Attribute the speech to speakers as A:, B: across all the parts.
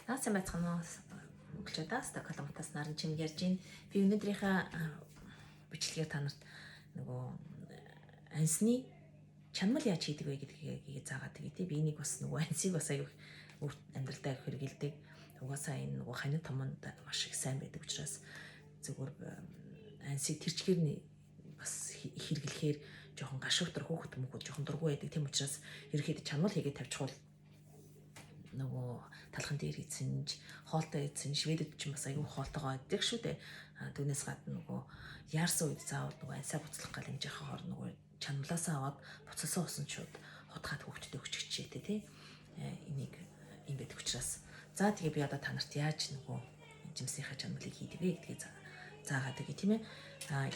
A: Наасан байцгаана монголчуудаас Стокгольмтаас наран чим ярьж байна. Би өнөөдрийнхээ бичлэгээр та нарт нөгөө ансны чанамал яаж хийдэг вэ гэдгийг заагаад өгье. Би энийг бас нөгөө ансыг бас аюу амьдралдаа их хэрэгэлдэг. Угаасаа энэ нөгөө ханин томонд маш их сайн байдаг учраас зөвхөн ансыг тэрчгээр нь бас хэрэглэхээр жоохон гашуугтар хөөхт мөхөд жоохон дургүй байдаг. Тийм учраас ерөөхдөө чанамал хийгээд тавьчихвал нөгөө талхан дээр эзэнж хоолтой эзэн шведэд ч бас аюу хоолтойгоо идэх шүү дээ. Түүнээс гадна нөгөө яарсан үед заавал нөгөө ансаа буцлах гал энэ жахаа хор нөгөө чанамлаасаа аваад буцалсан усан шууд хутгаад хөвгтдээ өчгчээтэй тий. Энийг юм байдаг учраас за тэгээ би одоо та нарт яаж нөгөө жимсийнхаа чанамлыг хийдэг вэ гэдгийг заагаад өгье тийм ээ.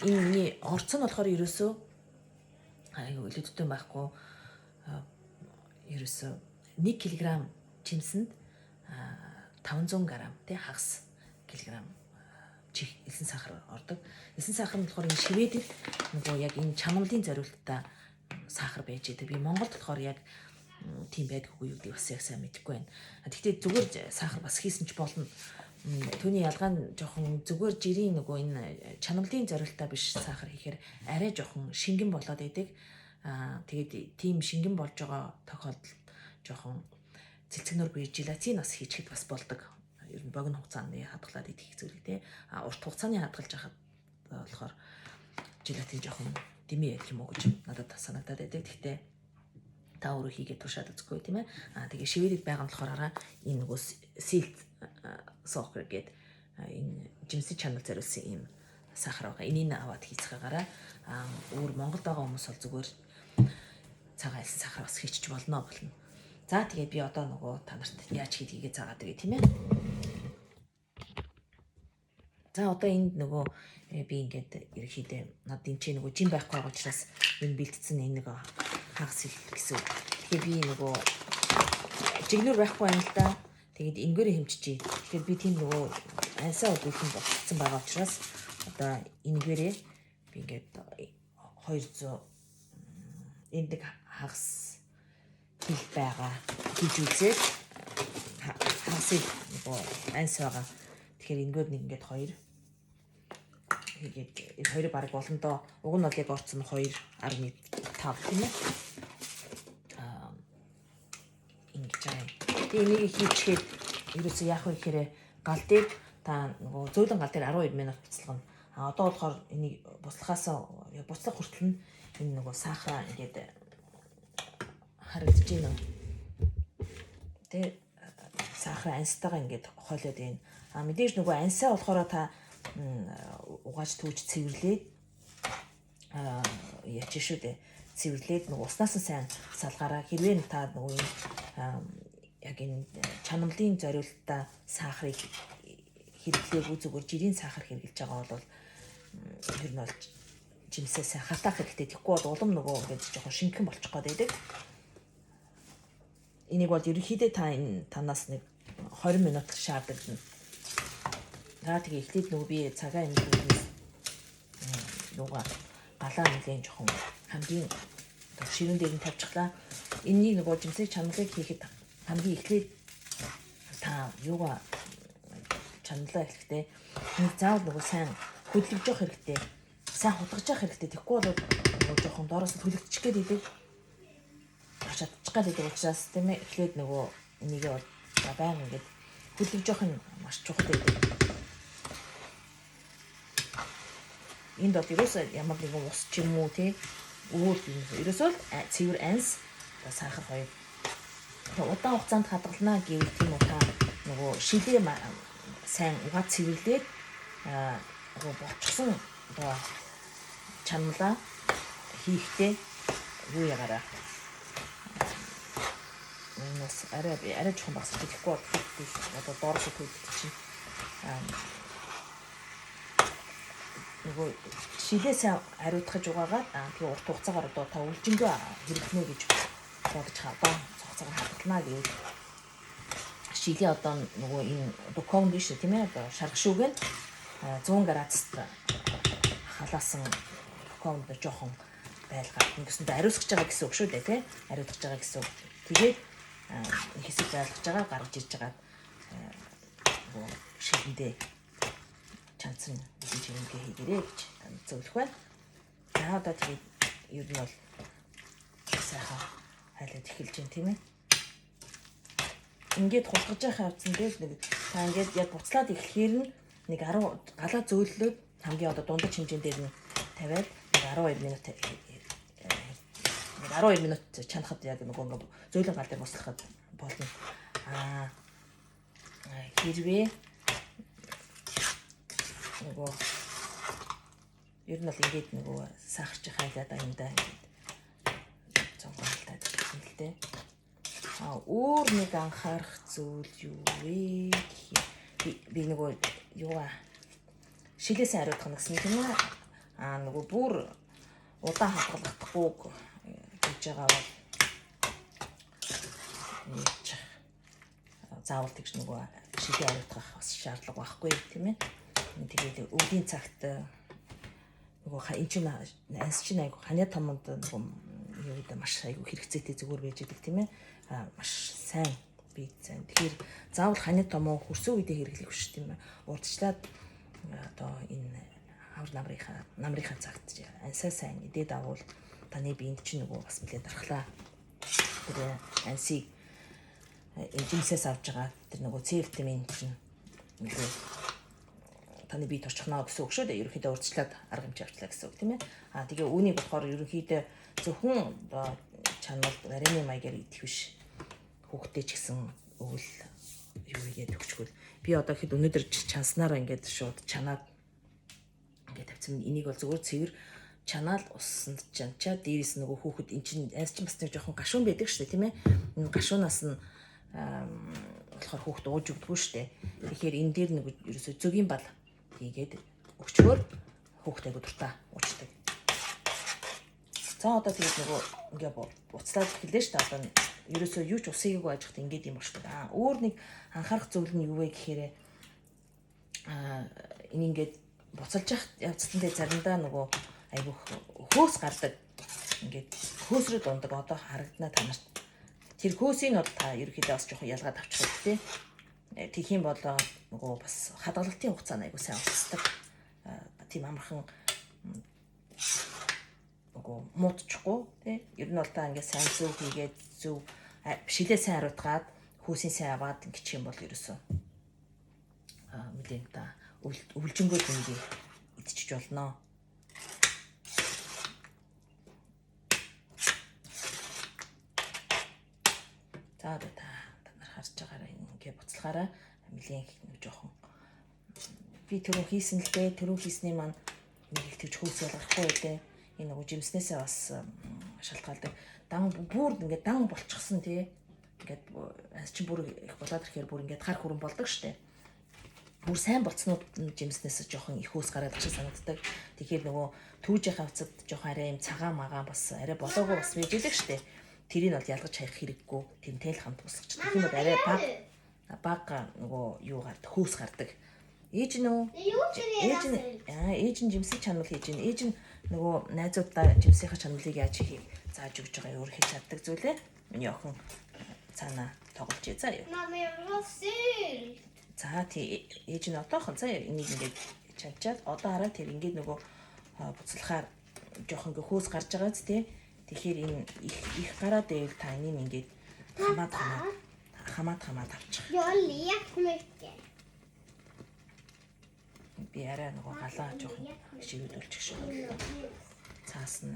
A: Энэ миний орц нь болохоор ерөөсөө аюу илүүдтэй байхгүй ерөөсөө 1 кг жимсэнд 500 г тий хагас килограмм чих элсэн сахар ордог. Элсэн сахар нь болохоор энэ шведэд нөгөө яг энэ чанамлын зориулттай сахар байж байгаа. Би Монголд болохоор яг тийм байдаггүй юу гэдгийг бас яг сайн мэдэхгүй байна. Гэхдээ зүгээр сахар бас хийсэн ч болно. Түүний ялгаа нь жоохон зүгээр жирийн нөгөө энэ чанамлын зориулттай биш сахар хийхээр арай жоохон шингэн болоод байдаг. Тэгээд тийм шингэн болж байгаа тохиолдолд жоохон цэлцгнөр буюу желатин бас хийчихэд бас болдог. Ер нь богино хугацааны хадгалаад идэх зүйлэг те. Урт хугацааны хадгалж хахад болохоор желатин жоохон дэмий гэх юм уу гэж надад санагдаад байдаг. Гэхдээ та өөрөө хийгээд туршаад үзэхгүй тийм ээ. Тэгээ шивэдэд байгаа нь болохоор энэ нөгөө силт сохор гэдэг энэ жимсийн чанал зориулсан юм сахар байгаа. Энийг аваад хийцгаагаараа өөр Монголд байгаа хүмүүс бол зүгээр цагаан элсэн сахар бас хийчих болно. За тэгээд би одоо нөгөө та нарт яаж хийдгийг заагаад өгье тийм ээ. За одоо энд нөгөө би ингээд ерөөхдөө над энэ чинь нөгөө жим байхгүй байгаа учраас энэ бэлдсэн энэ нэг хагас гэсэн. Тэгэхээр би нөгөө жигнүр байхгүй юм л да. Тэгээд ингээрээ хэмчижээ. Тэгэхээр би тийм нөгөө ансаа өгүүлэн болцсон байгаа учраас одоо ингээрээ би ингээд 200 энэ нэг хагас хил байгаа хийж үзээд хасыг нөгөө анс байгаа. Тэгэхээр ингээд нэг ингээд 2 хийгээд 2 баг болондоо уг нь бол яг орцсон 2.5 тийм ээ. Ингэж аа. Тэгээ энийг хийчихэд ерөөсөө яах вэ гэхээр гал дээр та нөгөө зөөлөн гал дээр 12 минут буцалгана. Одоо болохоор энийг буцлахаас буцлах хүртэл нь энэ нөгөө сахараа ингээд харагдаж байна. Тэгээ сахар анстайгаа ингээд хойлоод байна. Мэдээж нөгөө ансаа болохоор та угааж түүж цэвэрлээд яач шүү дээ. Цэвэрлээд нөгөө уснаас нь сайн салгаараа хэрвээ та нөгөө яг энэ чанамлын зориултаа сахарыг хэрэглээгүй зүгээр жирийн сахар хэрэглэж байгаа бол ер нь бол жимсээс хатаах хэрэгтэй. Тэгэхгүй бол улам нөгөө ингээд жоохон шинхэн болчих гээд байдаг. Энийг бол ерөнхийдөө танаас нэг 20 минут шаардлагадна. За тэгээ эхлээд нөгөө би цагаан юм нөгөө галаа нэгэн жоохон хамгийн ширүүн дээр нь тавьчихлаа. Энэний нөгөө жимсийн чанамлыг хийхэд хамгийн эхлээд та юугаа чаналаа хэлэхдээ нэг заавал нөгөө сайн хөдөлгөж явах хэрэгтэй. Сайн хутгаж явах хэрэгтэй. Тэгэхгүй бол нөгөө жоохон доороос нь төлөгдчих гээд идэг. Чадчих гээд идэг учраас тийм ээ эхлээд нөгөө энийг бол баян ингээд хөдөлгөж явах нь маш чухал байдаг. Энд бол ерөөсөө ямар нэгэн ус ч юм уу тий өөр юм ерөөсөө цэвэр анс сахар хоёр удаан хугацаанд хадгалнаа гэвэл тийм уу та нөгөө шилээ сайн угаад цэвэрлээд нөгөө болчихсон одоо чанамлаа хийхдээ юу ягаараа нас арай жоохон багсаж идэхгүй одоо доороос төлөвлөж чинь нөгөө шилээс хариуцгаж угаагаад тэгээ урт хугацаагаар одоо та үлжингөө хэрэглэнэ гэж бодож хадаа цогцоор хадгалнаа гэвэл шилээ одоо нөгөө энэ бокон биш тийм ээ одоо шаргашууг нь 100 градуст халаасан боконд жоохон байлгаад ингэсэндээ ариусгаж байгаа гэсэн үг шүү дээ тий ариутгаж байгаа гэсэн үг. Тэгээд хэсэг байлгаж байгаа гаргаж ирж байгаа нөгөө шигэндээ чанцсан гэсэн чимгээ хийгэрээ гэж зөвлөх байна. За одоо тэгээд ер нь бол сайхан хайлаад эхэлж байна тийм ээ. Ингээд хулгаж байхаа авцсан дээр нэг та ингээд яг буцлаад эхлэхээр нь нэг 10 галаа зөөллөөд хамгийн одоо дундаж хэмжээндээр нь тавиад 12 минут 12 минут чанахад яг нөгөө ингээд зөөлөн гал дээр буслахад болно. Хэрвээ нөгөө ер нь бол ингээд нөгөө сахарч хайлаад аяндаа ингээд цонхоолтаад ирсэн л дээ. Өөр нэг анхаарах зүйл юу вэ? Би нөгөө юугаа шилээсээ хариулах нь гэсэн тийм ээ. Нөгөө бүр удаан хадгалахдахгүй гэж байгаа бол заавал тэгш нөгөө шилээ хариулах бас шаардлага байхгүй тийм ээ. Тэгээд өвлийн цагт нөгөө эн чинь анс чинь айгу ханиа томонд нөгөө юу гэдэг маш айгу хэрэгцээтэй зүгээр байж идэг тийм ээ. Маш сайн бие сайн. Тэгэхээр заавал ханиа томоо хөрсөн үедээ хэрэглэх биш тийм ээ. Урдчлаад одоо энэ хавар намрынхаа цагт ансаа сайн идээд авал таны биед чинь нөгөө бас нэлээд дархлаа. Тэр ансыг эмчнээс авч байгаа тэр нөгөө С витамин чинь нөгөө таны бие торчхноо гэсэн үг шүү дээ. Ерөнхийдөө урдчлаад арга хэмжээ авчлаа гэсэн үг тийм ээ. Тэгээ үүнийг болохоор ерөнхийдөө зөвхөн одоо чанал нарийн маягаар идэх биш. Хүүхдээ ч гэсэн өвөл юу игээд өгчгөл. Би одоо хэд өнөөдөр чанснараа ингээд шууд чанаад ингээд тавьсан. Энийг бол зүгээр цэвэр чанаал уссанд чанчаа дээрээс нөгөө хүүхэд эн чинь айс чинь бас нэг жоохон гашуун байдаг шүү дээ тийм ээ. Энэ гашуунаас нь болохоор хүүхэд ууж өгдөггүй шүү дээ. Тэгэхээр энэ дээр нэг ерөөсө зөгийн бал хийгээд өчгөр хүүхдээ айгу дуртай уучдаг. За одоо тэгээд нөгөө ингээ буцлаад эхэллээ шүү дээ. Одоо ерөөсөө юу ч усыг аж хат ингээд юм болчихдог. Өөр нэг анхаарах зүйл нь юу вэ гэхээр энэ ингээд буцалж явцдаа заримдаа нөгөө айгу хөөс гардаг. Ингээд хөөсрөө дундаг одоо харагдана танарт. Тэр хөөсийг бол та ерөөхдөө бас жоохон ялгаад авчих хэрэгтэй. Тэгэх юм бол нөгөө бас хадгалалтын хугацаа айгу сайн уусдаг. Тийм амархан нөгөө муудчихгүй тий. Ер нь бол та ингээд сайн зөв хийгээд зөв шилээ сайн хариуцгаад хөөсийн сайн аваад ингэчих юм бол ерөөсөө мэдээ та өвлжөнгөө дүнгийн идчих болно. За одоо та нар харж байгаараа ингээ буцалгаараа нэлээд нэг жоохон би түрүү хийсэн л дээ. Түрүү хийсний маань нэг их тэгж хөөс ялгахгүй дээ. Энэ нөгөө жимснээсээ бас шалтгаалдаг. Дан бүр ингээ дан болчихсон тий. Ингээд ас чи бүр их болоод ирэхээр бүр ингээд гар хүрэн болдог штэ. Бүр сайн болцнууд жимснээс жоохон их хөөс гараад ачаа санагддаг. Тэгэхээр нөгөө түүжийн хавцад жоохон арай юм цагаан магаан бас арай болоогүй бас байж идэг штэ. Тэрийг бол ялгаж хаях хэрэггүй. Тэмтэл хамт босгоч. Тэгэх юм бол арай баг нөгөө юу гард хөөс гардаг. Ээж нь ээж нь жимсийн чанал хийж гин. Ээж нь нөгөө найзуудаа жимсийнхаа чаналыг яаж хийх зааж өгч байгаа өөр хийж чаддаг зүйлээ. Миний охин цаана тоглож заа юу. За тий ээж нь одоохон заа энийг ингээд чанчаад одоо хараа тэр ингээд нөгөө буцалахаар жоохон ингээ хөөс гарч байгаа зү тий. Тэгэхээр энэ их гараа дээр та энийг ингээд хамаад авчих. Би арай нөгөө галаа жоохон шивүүлүүлчих шиг байна. Цаас нь.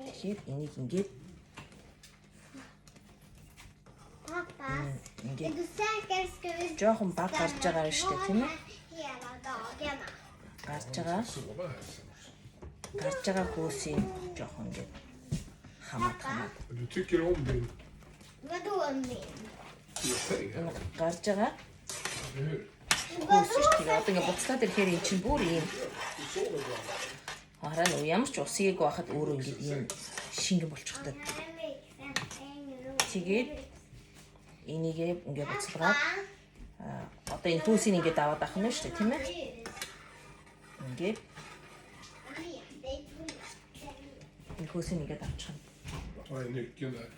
A: Тэгэхээр энийг ингээд жоохон баг гарч байгаа шүү дээ тийм ээ. Гарч байгаа хөөсийг жоохон ингээд хамаад.
B: Du tycker om din...
C: Vadå om min?
A: Гарч байгаа. Хөөс шүү дээ. Одоо ингээд буцлаад ирэхээр эн чинь бүр юм. Хараа нөө ямар ч усыг байхад өөрөө ингээд юм шингэн болчихдог. Тэгээд энийг ингээд буцалгаад одоо энэ хөөсийг ингээд аваад авах нь шүү дээ тийм ээ. Ингээд энэ хөөсийг ингээд авчих нь.
B: Vad är nyckeln där?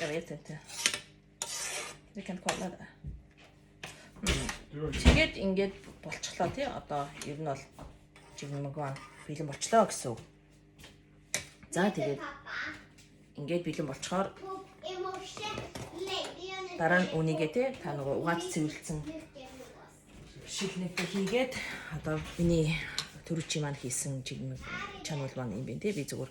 A: Jag vet inte. Vi kan kolla det.
B: Du
A: Тэгээд ингээд болчихлоо тий. Одоо ер нь бол жигмэгван бэлэн болчлоо гэсэн үг. За тэгээд
C: Pappa.
A: ингээд бэлэн болчоор
C: Och i morse lägger jag ner
A: дараа нь үнийгээ тий та нөгөө угааж цэвэрлсэн
C: nyckeln.
A: шилнэгтэй хийгээд одоо миний төрүүчийн маань хийсэн жигмэг чанал маань юм бэ тий. Би зүгээр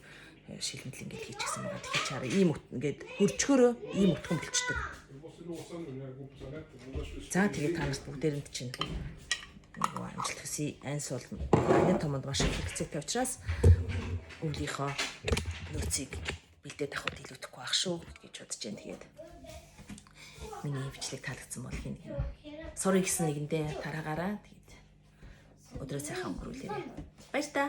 A: шилнэл ингээд хийчихсэн байгаа. Тэгэхээр чараа ийм ингээд хөрчгөрөө ийм утган бэлчдэг.
B: måste låsa nu när jag går på toaletten. Annars så
A: За тэгээд та нарт бүгдээрэнд чинь нөгөө амжилт хүсье. Айнс бол энэ томонд маш их хэрэгцээтэй учраас өвлийнхөө нөөцийг бэлдээд авахд илүүдэхгүй байх шүү гэж бодож байна. Тэгээд миний бичлэг таалагдсан бол хин sorry гэсэн нэгэндээ тараагаараа тэгээд өдрөө сайхан өнгөрүүлээрэй. Баяр та.